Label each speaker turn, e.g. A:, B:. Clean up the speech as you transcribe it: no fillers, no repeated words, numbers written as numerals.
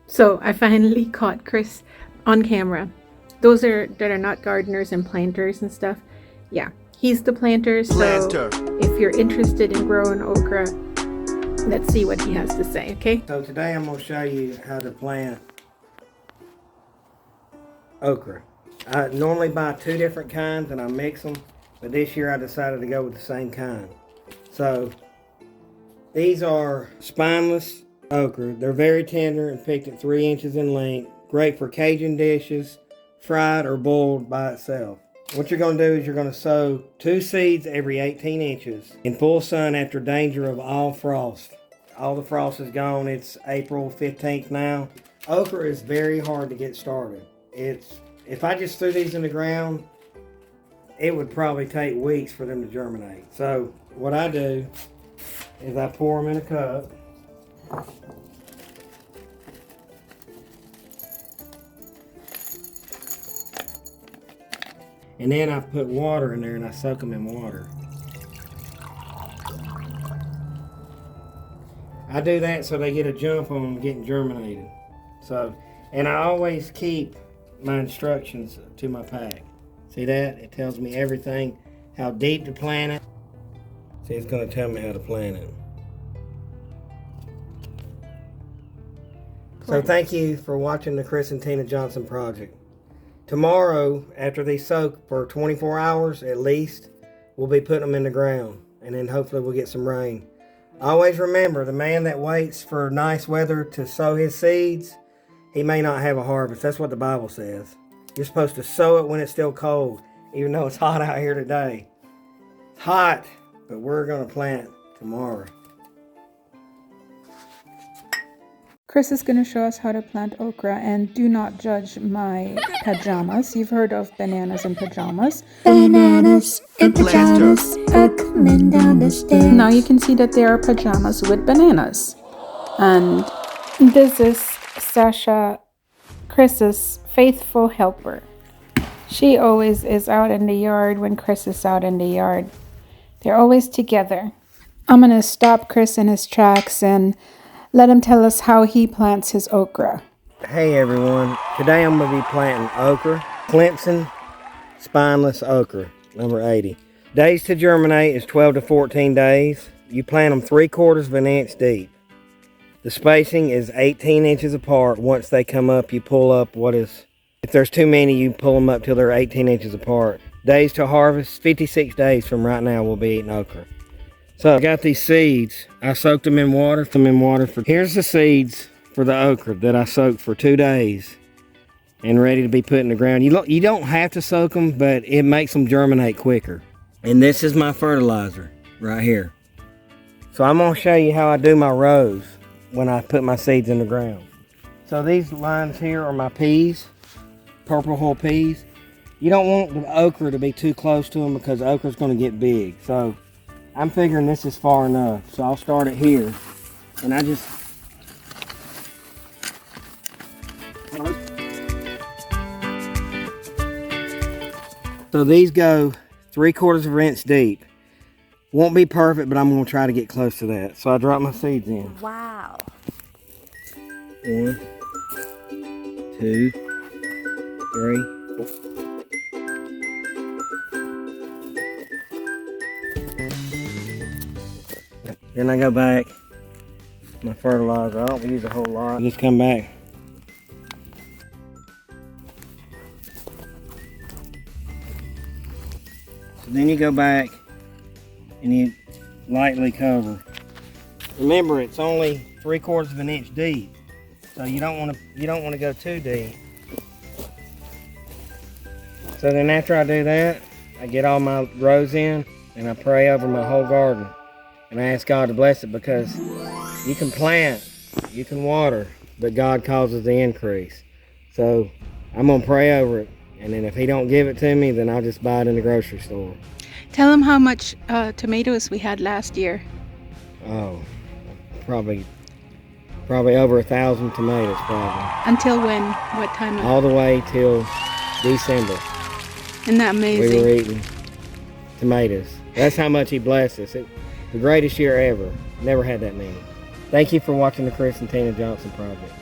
A: So I finally caught Chris on camera. Those that are not gardeners and planters and stuff. Yeah, he's the planter. So if you're interested in growing okra, let's see what he has to say, okay?
B: So today I'm going to show you how to plant okra. I normally buy two different kinds and I mix them, but this year I decided to go with the same kind. So these are spineless okra. They're very tender and picked at 3 inches in length. Great for Cajun dishes, fried or boiled by itself. What you're going to do is you're going to sow 2 seeds every 18 inches in full sun after danger of all frost. All the frost is gone. It's April 15th now. Okra is very hard to get started. If I just threw these in the ground, it would probably take weeks for them to germinate. So what I do is I pour them in a cup. And then I put water in there and I soak them in water. I do that so they get a jump on them getting germinated. So, and I always keep my instructions to my pack. See that? It tells me everything, how deep to plant it. See, it's going to tell me how to plant it. So thank you for watching the Chris and Tina Johnson project. Tomorrow, after they soak for 24 hours at least, we'll be putting them in the ground. And then hopefully we'll get some rain. Always remember, the man that waits for nice weather to sow his seeds, he may not have a harvest. That's what the Bible says. You're supposed to sow it when it's still cold, even though it's hot out here today. It's hot, but we're going to plant tomorrow.
C: Chris is going to show us how to plant okra, and do not judge my pajamas. You've heard of bananas in pajamas.
D: Bananas in pajamas are coming down the stairs.
C: Now you can see that they are pajamas with bananas. And this is Sasha, Chris's faithful helper. She always is out in the yard when Chris is out in the yard. They're always together. I'm going to stop Chris in his tracks and let him tell us how he plants his okra.
B: Hey everyone, today I'm going to be planting okra, Clemson spineless okra, number 80. Days to germinate is 12 to 14 days. You plant them 3/4 of an inch deep. The spacing is 18 inches apart. Once they come up, you pull up if there's too many, you pull them up till they're 18 inches apart. Days to harvest, 56 days from right now we'll be eating okra. So I got these seeds. I soaked them in water. Here's the seeds for the okra that I soaked for 2 days and ready to be put in the ground. You don't have to soak them, but it makes them germinate quicker. And this is my fertilizer right here. So I'm going to show you how I do my rows when I put my seeds in the ground. So these lines here are my peas, purple hull peas. You don't want the okra to be too close to them because the okra is going to get big. So I'm figuring this is far enough. So I'll start it here. And I just... So these go 3/4 of an inch deep. Won't be perfect, but I'm going to try to get close to that. So I drop my seeds in.
D: Wow.
B: 1, 2, 3, 4. Then I go back, my fertilizer, I don't use a whole lot. I just come back. So then you go back and you lightly cover. Remember, it's only 3/4 of an inch deep, so you don't want to go too deep. So then after I do that, I get all my rows in and I pray over my whole garden. And I ask God to bless it, because you can plant, you can water, but God causes the increase. So I'm going to pray over it. And then if he don't give it to me, then I'll just buy it in the grocery store.
A: Tell him how much tomatoes we had last year.
B: Oh, probably over 1,000 tomatoes, probably.
A: Until when? What time?
B: All the way till December.
A: Isn't that amazing?
B: We were eating tomatoes. That's how much he blessed us. The greatest year ever. Never had that many. Thank you for watching the Chris and Tina Johnson project.